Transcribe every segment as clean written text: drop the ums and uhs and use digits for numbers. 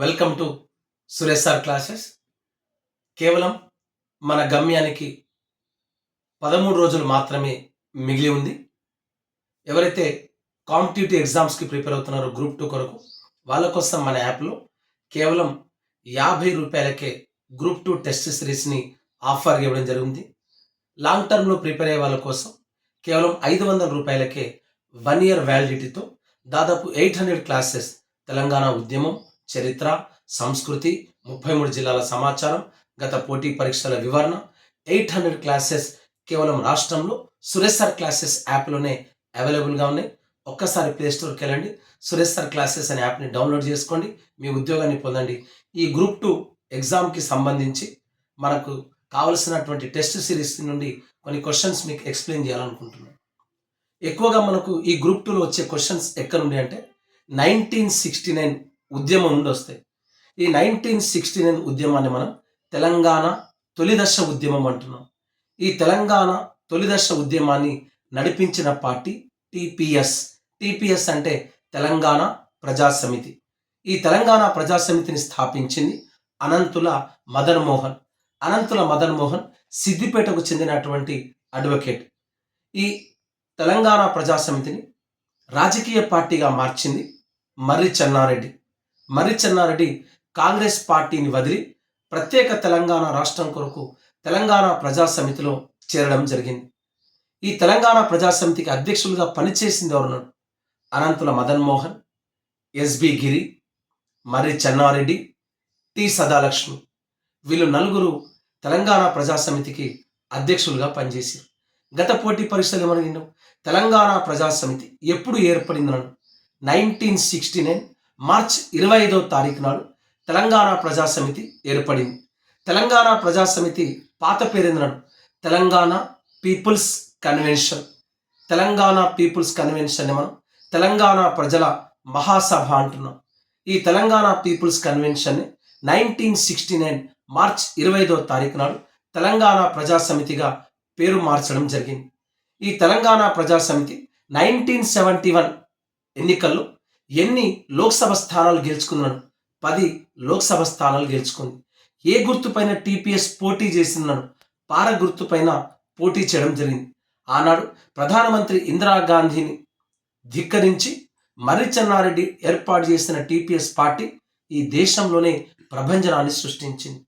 Welcome to Suresh sir classes. కేవలం మన గమ్యానికి 13 రోజులు మాత్రమే మిగిలి ఉంది. ఎవరైతే కాంపిటేటివ్ ఎగ్జామ్స్కి ప్రిపేర్ అవుతున్నారో గ్రూప్ 2 కొరకు వాళ్ళ కోసం మన యాప్లో కేవలం ₹50కే గ్రూప్ 2 టెస్ట్ సిరీస్ని ఆఫర్ ఇవ్వడం జరిగింది. లాంగ్ టర్మ్లో ప్రిపేర్ అయ్యే వాళ్ళ కోసం కేవలం ₹500కే 1 ఇయర్ వ్యాలిడిటీతో దాదాపు 800 క్లాసెస్, తెలంగాణ ఉద్యమం, చరిత్ర, సంస్కృతి, 33 జిల్లాల సమాచారం, గత పోటీ పరీక్షల వివరణ, 800 క్లాసెస్ కేవలం రాష్ట్రంలో సురేష్ సార్ క్లాసెస్ యాప్లోనే అవైలబుల్గా ఉన్నాయి. ఒక్కసారి ప్లేస్టోర్కి వెళ్ళండి, సురేష్ సార్ క్లాసెస్ అనే యాప్ని డౌన్లోడ్ చేసుకోండి, మీ ఉద్యోగాన్ని పొందండి. ఈ గ్రూప్ 2 ఎగ్జామ్కి సంబంధించి మనకు కావలసినటువంటి టెస్ట్ సిరీస్ నుండి కొన్ని క్వశ్చన్స్ మీకు ఎక్స్ప్లెయిన్ చేయాలనుకుంటున్నాను. ఎక్కువగా మనకు ఈ గ్రూప్ 2లో వచ్చే క్వశ్చన్స్ ఎక్కడ నుండి అంటే 1969 ఉద్యమం నుండి వస్తాయి. ఈ 1969 ఉద్యమాన్ని మనం తెలంగాణ తొలిదశ ఉద్యమం అంటున్నాం. ఈ తెలంగాణ తొలిదశ ఉద్యమాన్ని నడిపించిన పార్టీ టీపీఎస్. టీపీఎస్ అంటే తెలంగాణ ప్రజా సమితి. ఈ తెలంగాణ ప్రజా సమితిని స్థాపించింది అనంతుల మదన్ మోహన్. అనంతుల మదన్ మోహన్ సిద్దిపేటకు చెందినటువంటి అడ్వకేట్. ఈ తెలంగాణ ప్రజా సమితిని రాజకీయ పార్టీగా మార్చింది మర్రి చెన్నారెడ్డి. మర్రి చెన్నారెడ్డి కాంగ్రెస్ పార్టీని వదిలి ప్రత్యేక తెలంగాణ రాష్ట్రం కొరకు తెలంగాణ ప్రజా సమితిలో చేరడం జరిగింది. ఈ తెలంగాణ ప్రజా సమితికి అధ్యక్షులుగా పనిచేసింది ఎవరున్నాడు? అనంతుల మదన్ మోహన్, ఎస్బి గిరి, మర్రి చెన్నారెడ్డి, టి సదాలక్ష్మి. వీళ్ళు నలుగురు తెలంగాణ ప్రజా సమితికి అధ్యక్షులుగా పనిచేశారు. గత పోటీ పరీక్షలు ఏమడిగినాం? తెలంగాణ ప్రజా సమితి ఎప్పుడు ఏర్పడిందన్నాడు? 1969 మార్చ్ 25వ తారీఖు నాడు తెలంగాణ ప్రజా సమితి ఏర్పడింది. తెలంగాణ ప్రజా సమితి పాత పేరేందన్నాడు? Telangana people's convention. Telangana people's convention మనం తెలంగాణ ప్రజల మహాసభ అంటున్నాం. ఈ తెలంగాణ పీపుల్స్ కన్వెన్షన్ 1969 మార్చ్ 25వ తారీఖు నాడు తెలంగాణ ప్రజా సమితిగా పేరు మార్చడం జరిగింది. ఈ తెలంగాణ ప్రజా సమితి 1971 ఎన్నికల్లో ఎన్ని లోక్సభ స్థానాలు గెలుచుకున్నాడు? 10 లోక్సభ స్థానాలు గెలుచుకుంది. ఏ గుర్తుపైన టీపీఎస్ పోటీ చేసిందన్నాడు? పార గుర్తుపైన పోటీ చేయడం జరిగింది. ఆనాడు ప్రధానమంత్రి ఇందిరాగాంధీని ధిక్కరించి మర్రి చెన్నారెడ్డి ఏర్పాటు చేసిన టీపీఎస్ పార్టీ ఈ దేశంలోనే ప్రభంజనాన్ని సృష్టించింది.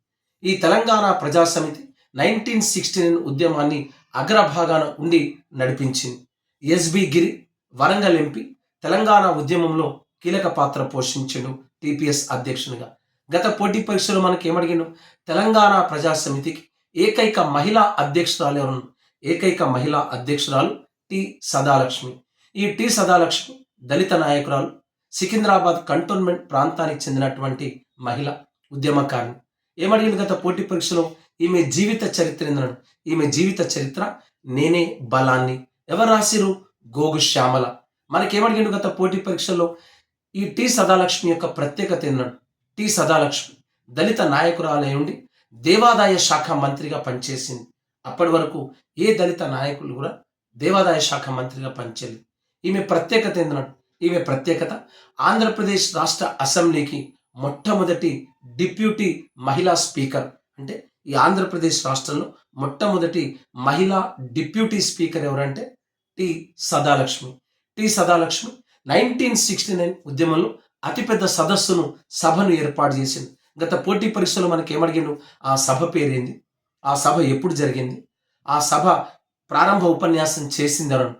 ఈ తెలంగాణ ప్రజా సమితి 1969 ఉద్యమాన్ని అగ్రభాగాన ఉండి నడిపించింది. ఎస్బి గిరి వరంగల్ ఎంపీ తెలంగాణ ఉద్యమంలో కీలక పాత్ర పోషించాడు టీపీఎస్ అధ్యక్షునిగా. గత పోటీ పరీక్షలో మనకి ఏమడిగాడు? తెలంగాణ ప్రజా సమితికి ఏకైక మహిళా అధ్యక్షురాలు ఎవరు? ఏకైక మహిళా అధ్యక్షురాలు టి సదాలక్ష్మి. ఈ టి సదాలక్ష్మి దళిత నాయకురాలు, సికింద్రాబాద్ కంటోన్మెంట్ ప్రాంతానికి చెందినటువంటి మహిళ ఉద్యమకారిణి. ఏమడిగింది గత పోటీ పరీక్షలో? ఈమె జీవిత చరిత్ర ఏందన్నాడు? ఈమె జీవిత చరిత్ర నేనే బలాన్ని. ఎవరు రాసిరు? గోగు శ్యామల. మనకేమడిగిండు గత పోటీ పరీక్షల్లో? ఈ టి సదాలక్ష్మి యొక్క ప్రత్యేకత ఏందన్నాడు? టి సదాలక్ష్మి దళిత నాయకురాలై ఉండి దేవాదాయ శాఖ మంత్రిగా పనిచేసింది. అప్పటి వరకు ఏ దళిత నాయకులు కూడా దేవాదాయ శాఖ మంత్రిగా పనిచేయలేదు. ఈమె ప్రత్యేకత ఏందన్నాడు? ఈమె ప్రత్యేకత ఆంధ్రప్రదేశ్ రాష్ట్ర అసెంబ్లీకి మొట్టమొదటి డిప్యూటీ మహిళా స్పీకర్. అంటే ఈ ఆంధ్రప్రదేశ్ రాష్ట్రంలో మొట్టమొదటి మహిళా డిప్యూటీ స్పీకర్ ఎవరంటే టి సదాలక్ష్మి. టి సదాలక్ష్మి 1969 ఉద్యమంలో అతిపెద్ద సభను ఏర్పాటు చేసింది. గత పోటీ పరీక్షలో మనకి ఏమడిగిండు? ఆ సభ పేరేంది? ఆ సభ ఎప్పుడు జరిగింది? ఆ సభ ప్రారంభ ఉపన్యాసం చేసింది ఎవరు?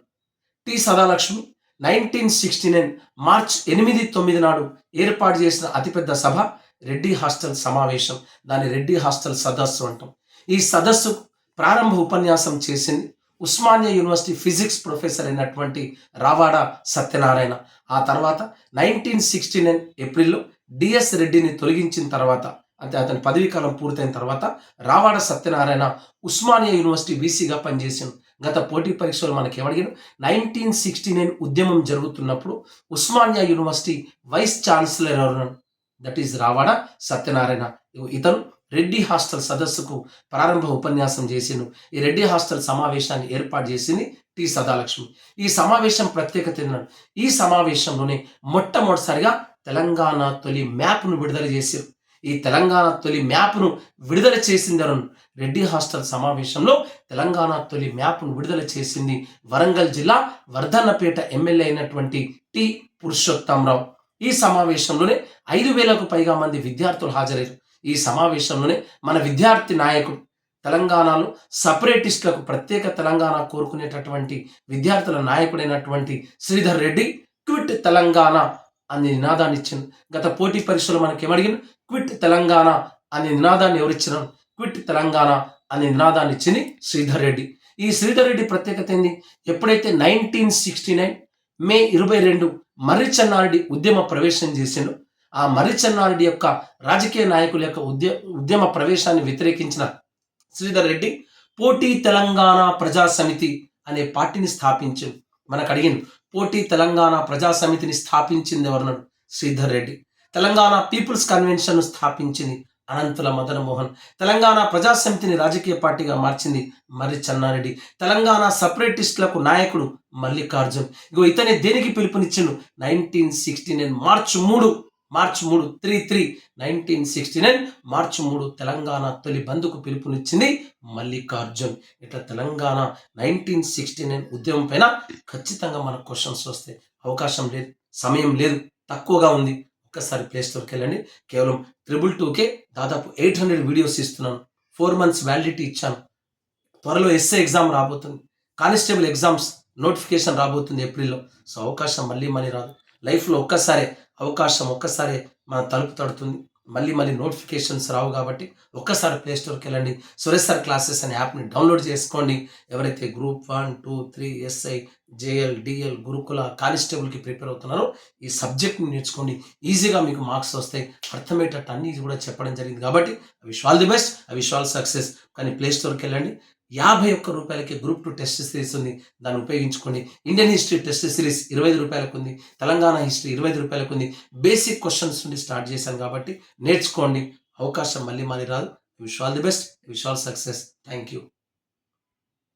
టి సదాలక్ష్మి 1969 మార్చ్ 8-9 నాడు ఏర్పాటు చేసిన అతిపెద్ద సభ రెడ్డి హాస్టల్ సమావేశం. దాన్ని రెడ్డి హాస్టల్ సదస్సు అంటాం. ఈ సదస్సు ప్రారంభ ఉపన్యాసం చేసింది ఉస్మానియా యూనివర్సిటీ ఫిజిక్స్ ప్రొఫెసర్ అయినటువంటి రావాడ సత్యనారాయణ. ఆ తర్వాత 1969 ఏప్రిల్లో డిఎస్ రెడ్డిని తొలగించిన తర్వాత, అంటే అతని పదవీ కాలం పూర్తయిన తర్వాత రావాడ సత్యనారాయణ ఉస్మానియా యూనివర్సిటీ వీసీగా పనిచేసింది. గత పోటీ పరీక్షలు మనకి ఏమడిగాడు? 1969 ఉద్యమం జరుగుతున్నప్పుడు ఉస్మానియా యూనివర్సిటీ వైస్ ఛాన్సలర్ ఎవరు? That is Ravada Satyanarayana. ఇతను రెడ్డి హాస్టల్ సదస్సుకు ప్రారంభ ఉపన్యాసం చేసిండు. ఈ రెడ్డి హాస్టల్ సమావేశాన్ని ఏర్పాటు చేసింది టి సదాలక్ష్మి. ఈ సమావేశం ప్రత్యేకత ఏంటంటే ఈ సమావేశంలోనే మొట్టమొదటిసారిగా తెలంగాణ తొలి మ్యాప్ను విడుదల చేశారు. ఈ తెలంగాణ తొలి మ్యాప్ను విడుదల చేసింది ఎవరు? రెడ్డి హాస్టల్ సమావేశంలో తెలంగాణ తొలి మ్యాప్ను విడుదల చేసింది వరంగల్ జిల్లా వర్ధన్నపేట ఎమ్మెల్యే అయినటువంటి టి పురుషోత్తమరావు. ఈ సమావేశంలోనే 5,000కు పైగా మంది విద్యార్థులు హాజరయ్యారు. ఈ సమావేశంలోనే మన విద్యార్థి నాయకుడు, తెలంగాణలో సపరేటిస్టులకు ప్రత్యేక తెలంగాణ కోరుకునేటటువంటి విద్యార్థుల నాయకుడైనటువంటి శ్రీధర్ రెడ్డి క్విట్ తెలంగాణ అనే నినాదాన్ని ఇచ్చింది. గత పోటీ పరీక్షలు మనకి ఏమడిగిన క్విట్ తెలంగాణ అనే నినాదాన్ని ఎవరిచ్చినారు? క్విట్ తెలంగాణ అనే నినాదాన్ని ఇచ్చింది శ్రీధర్ రెడ్డి. ఈ శ్రీధర్ రెడ్డి ప్రత్యేకత ఏంది? ఎప్పుడైతే 1969 మే 22 మర్రి చెన్నారెడ్డి ఉద్యమ ప్రవేశం చేసిండు, ఆ మర్రి చెన్నారెడ్డి యొక్క రాజకీయ నాయకుల యొక్క ఉద్యమ ప్రవేశాన్ని వ్యతిరేకించిన శ్రీధర్ రెడ్డి పోటీ తెలంగాణ ప్రజా సమితి అనే పార్టీని స్థాపించారు. మనకు అడిగింది, పోటీ తెలంగాణ ప్రజా సమితిని స్థాపించింది ఎవరన్నాడు? శ్రీధర్ రెడ్డి. తెలంగాణ పీపుల్స్ కన్వెన్షన్ స్థాపించింది అనంతుల మదనమోహన్. తెలంగాణ ప్రజా సమితిని రాజకీయ పార్టీగా మార్చింది మర్రి చెన్నారెడ్డి. తెలంగాణ సపరేటిస్టులకు నాయకుడు మల్లికార్జున్. ఇగో ఇతనే దేనికి పిలుపునిచ్చిండు? 1969 మార్చి 3 1969 మార్చి 3 తెలంగాణ తొలి బంద్కు పిలుపునిచ్చింది మల్లికార్జున్. ఇట్లా తెలంగాణ 1969 ఉద్యమం పైన ఖచ్చితంగా మనకు క్వశ్చన్స్ వస్తాయి. అవకాశం లేదు, సమయం లేదు, తక్కువగా ఉంది. ఒక్కసారి ప్లే స్టోర్కి వెళ్ళండి. కేవలం 222కే దాదాపు 800 వీడియోస్ ఇస్తున్నాను. 4 months వ్యాలిడిటీ ఇచ్చాను. త్వరలో ఎస్ఏ ఎగ్జామ్ రాబోతుంది, కానిస్టేబుల్ ఎగ్జామ్స్ నోటిఫికేషన్ రాబోతుంది ఏప్రిల్లో. సో అవకాశం మళ్ళీ రాదు. లైఫ్లో ఒక్కసారి మన తలుపు తడుతుంది. మళ్ళీ నోటిఫికేషన్స్ రావు. కాబట్టి ఒక్కసారి ప్లే స్టోర్కి వెళ్ళండి. సురేష్ సార్ క్లాసెస్ అనే యాప్ని డౌన్లోడ్ చేసుకోండి. ఎవరైతే గ్రూప్ 1, 2, 3 ఎస్ఐ, జేఎల్, డిఎల్, గురుకుల, కానిస్టేబుల్కి ప్రిపేర్ అవుతున్నారో ఈ సబ్జెక్ట్ని నేర్చుకోండి. ఈజీగా మీకు మార్క్స్ వస్తాయి. అర్థమయ్యేటట్టు అన్నీ కూడా చెప్పడం జరిగింది. కాబట్టి wish all the best, wish all success. కానీ ప్లే స్టోర్కి వెళ్ళండి. 51 రూపాయలకి గ్రూప్ 2 టెస్ట్ సిరీస్ ఉంది, దాన్ని ఉపయోగించుకోండి. ఇండియన్ హిస్టరీ టెస్ట్ సిరీస్ 25 రూపాయలకు ఉంది. తెలంగాణ హిస్టరీ 25 రూపాయలకు ఉంది. బేసిక్ క్వశ్చన్స్ నుండి స్టార్ట్ చేశాను కాబట్టి నేర్చుకోండి. అవకాశం మళ్ళీ రాదు. Wish all the best, wish all success. Thank you.